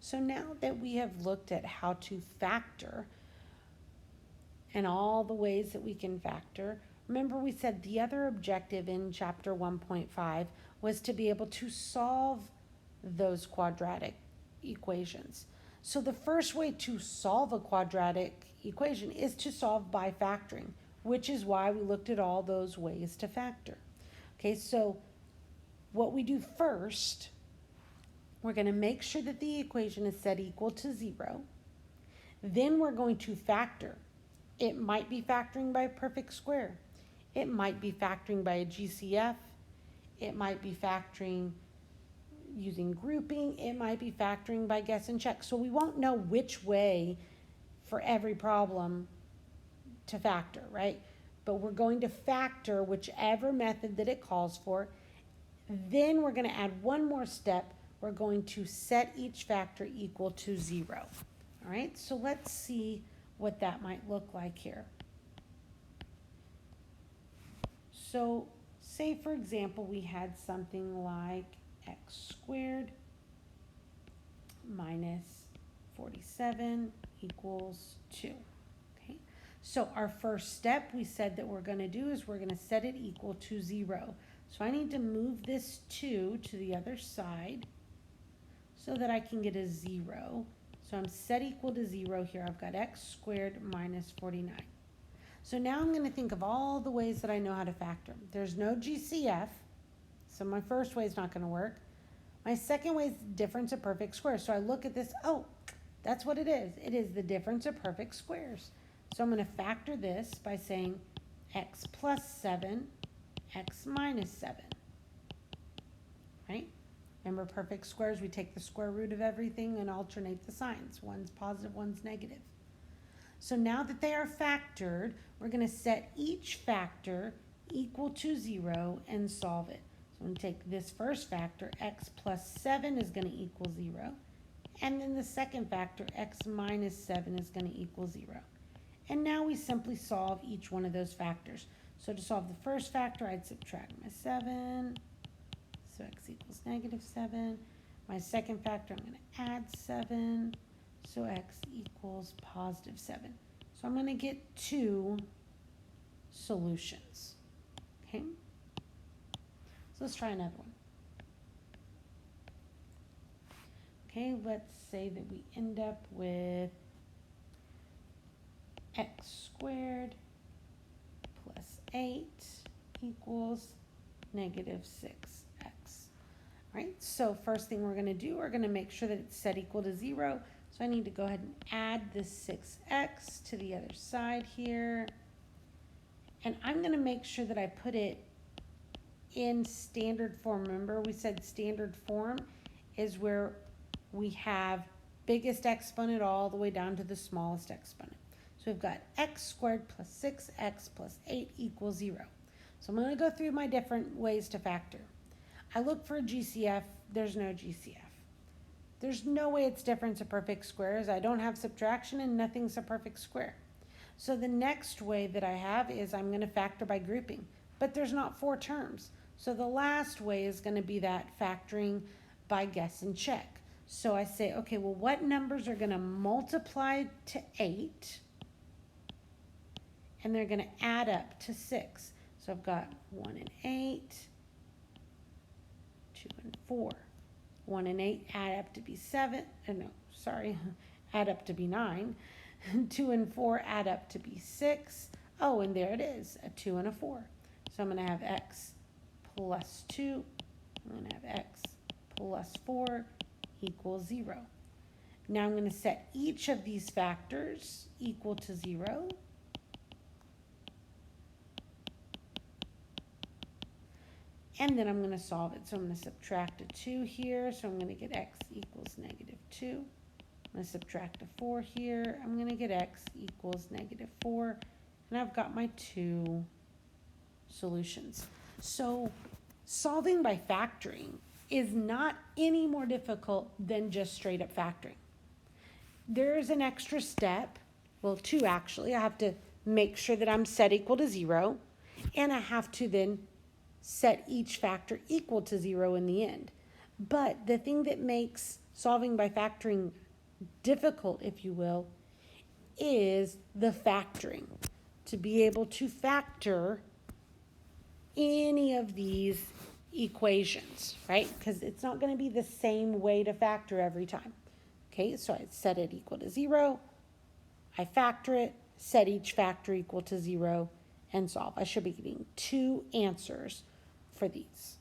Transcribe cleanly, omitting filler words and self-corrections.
So now that we have looked at how to factor and all the ways that we can factor, remember we said the other objective in chapter 1.5 was to be able to solve those quadratic equations. So the first way to solve a quadratic equation is to solve by factoring, which is why we looked at all those ways to factor. Okay, so what we do first, we're going to make sure that the equation is set equal to 0. Then we're going to factor. It might be factoring by a perfect square. It might be factoring by a GCF. It might be factoring using grouping. It might be factoring by guess and check. So we won't know which way for every problem to factor, right? But we're going to factor whichever method that it calls for. Then we're going to add one more step. We're going to set each factor equal to 0. All right, so let's see what that might look like here. So say, for example, we had something like x squared minus 47 equals 2. Okay, so our first step we said that we're going to do is we're going to set it equal to 0. So I need to move this 2 to the other side so that I can get a 0. So I'm set equal to 0 here. I've got x squared minus 49. So now I'm going to think of all the ways that I know how to factor. There's no GCF, so my first way is not going to work. My second way is difference of perfect squares. So I look at this, oh, that's what it is. It is the difference of perfect squares. So I'm going to factor this by saying x plus 7, x minus 7, right? Remember perfect squares, we take the square root of everything and alternate the signs. One's positive, one's negative. So now that they are factored, we're going to set each factor equal to 0 and solve it. So I'm going to take this first factor, x plus 7 is going to equal 0. And then the second factor, x minus 7 is going to equal 0. And now we simply solve each one of those factors. So to solve the first factor, I'd subtract my 7. So x equals negative 7. My second factor, I'm going to add 7. So x equals positive 7. So I'm going to get 2 solutions. Okay? So let's try another one. Okay, let's say that we end up with x squared plus 8 equals negative 6x. Right, so first thing we're going to do, we're going to make sure that it's set equal to 0. So I need to go ahead and add this 6x to the other side here. And I'm going to make sure that I put it in standard form. Remember, we said standard form is where we have biggest exponent all the way down to the smallest exponent. So we've got x squared plus 6x plus 8 equals 0. So I'm going to go through my different ways to factor. I look for a GCF. There's no GCF. There's no way it's difference of perfect squares. I don't have subtraction and nothing's a perfect square. So the next way that I have is I'm going to factor by grouping. But there's not 4 terms. So the last way is going to be that factoring by guess and check. So I say, okay, well, what numbers are going to multiply to 8? And they're going to add up to 6. So I've got 1 and 8. 2 and 4. 1 and 8 add up to be 7. Add up to be 9. 2 and 4 add up to be 6. Oh, and there it is, a 2 and a 4. So I'm going to have x plus 2. I'm going to have x plus 4 equals 0. Now I'm going to set each of these factors equal to 0. And then I'm going to solve it. So I'm going to subtract a 2 here. So I'm going to get x equals negative 2. I'm going to subtract a 4 here. I'm going to get x equals negative 4. And I've got my 2 solutions. So solving by factoring is not any more difficult than just straight up factoring. There's an extra step. Well, 2 actually. I have to make sure that I'm set equal to 0. And I have to then set each factor equal to 0 in the end. But the thing that makes solving by factoring difficult, if you will, is the factoring. To be able to factor any of these equations, right? Because it's not going to be the same way to factor every time. Okay, so I set it equal to 0, I factor it, set each factor equal to 0, and solve. I should be getting 2 answers for these.